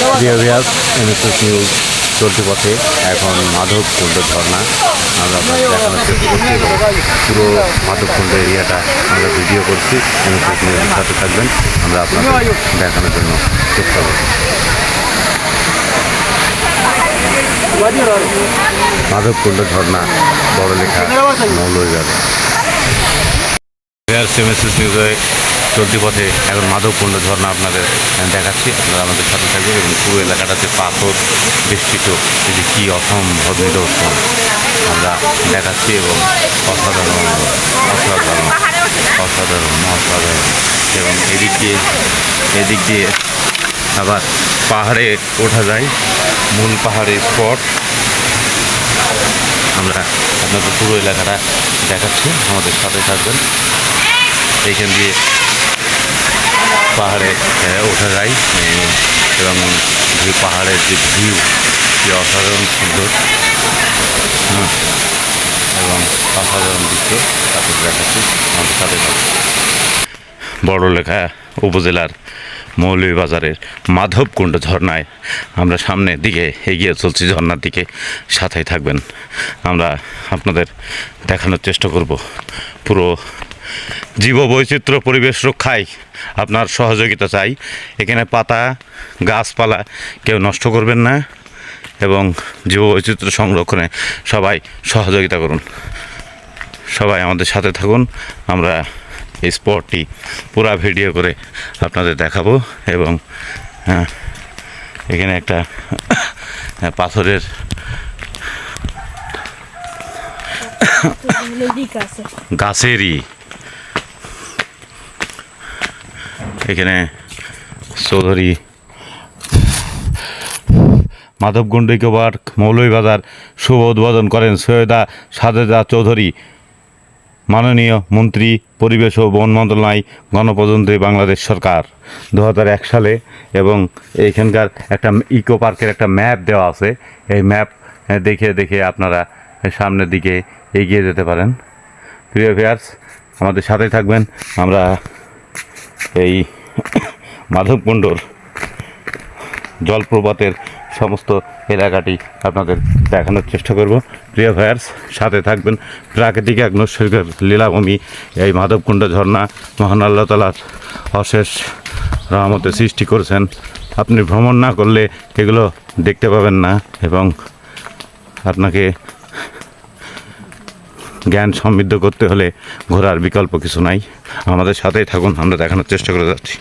প্রিয় viewers, NSS news চলতি পথে এখন মাধবকুণ্ড ঝর্ণা আমরা আপনাদের দেখানোর চেষ্টা করছি এবং পুরো মাধবকুণ্ড এরিয়াটা আমরা ভিডিও করছি। এনএসএস নিউজের সাথে থাকবেন, আমরা আপনাদের দেখানোর জন্য চেষ্টা করছি। মাধবকুণ্ড ঝর্ণা, বড়লেখা, মৌলভীবাজার। এনএসএস নিউজে চলতি পথে এখন মাধবকুণ্ড ঝর্ণা আপনাদের দেখাচ্ছি, আপনারা আমাদের সাথে থাকবেন এবং পুরো এলাকাটাতে পাথর বেষ্টিত এটি কী অসম্ভব নিদর্শন আমরা দেখাচ্ছি এবং অসাধারণ অসাধারণ অসাধারণ অসাধারণ এবং এদিক দিয়ে আবার পাহাড়ে ওঠা যায়, মূল পাহাড়ের স্পট। আমরা আপনাদের পুরো এলাকাটা দেখাচ্ছি, আমাদের সাথে থাকবেন। এইখান দিয়ে পাহাড়ে ওঠা যায় এবং পাহাড়ের যে ভিউ কি অসাধারণ সুন্দর এবং অসাধারণ দৃশ্য তাদের দেখাচ্ছি, আমাদের সাথে থাকবেন। বড়লেখা উপজেলার মৌলভীবাজারের মাধবকুণ্ড ঝর্ণায় আমরা সামনের দিকে এগিয়ে চলছি, ঝর্ণার দিকে সাথেই থাকবেন। আমরা আপনাদের দেখানোর চেষ্টা করব পুরো জীববৈচিত্র্য পরিবেশ রক্ষায় আপনার সহযোগিতা চাই। এখানে পাতা গাছপালা কেউ নষ্ট করবেন না এবং জীববৈচিত্র্য সংরক্ষণে সবাই সহযোগিতা করুন। সবাই আমাদের সাথে থাকুন, আমরা এই স্পটটি পুরা ভিডিও করে আপনাদের দেখাবো এবং এখানে একটা পাথরের গাছেরই এখানে চৌধুরী মাধবকুণ্ড ইকো পার্ক মৌলভীবাজার শুভ উদ্বোধন করেন সৈয়দা সাজেদা চৌধুরী, মাননীয় মন্ত্রী পরিবেশ ও বন মন্ত্রণালয়, গণপ্রজাতন্ত্রী বাংলাদেশ সরকার 2001 সালে। এবং এইখানকার একটা ইকো পার্কের একটা ম্যাপ দেওয়া আছে, এই ম্যাপ দেখে আপনারা সামনের দিকে এগিয়ে যেতে পারেন। প্রিয় ভিউয়ার্স, আমাদের সাথেই থাকবেন, আমরা এই মাধবকুণ্ডর জলপ্রপাতের সমস্ত এলাকাটি আপনাদের দেখানোর চেষ্টা করব। প্রিয় ভিউয়ার্স, সাথে থাকবেন। প্রাকৃতিক এক নৈসর্গিক লীলাভূমি এই মাধবকুণ্ড ঝর্ণা মহান আল্লাহ তাআলার অশেষ রহমতে সৃষ্টি করেছেন। আপনি ভ্রমণ না করলে এগুলো দেখতে পাবেন না এবং আপনাকে জ্ঞান সমৃদ্ধ করতে হলে ঘোরার বিকল্প কিছু নাই। আমাদের সাথেই থাকুন, আমরা দেখানোর চেষ্টা করে যাচ্ছি।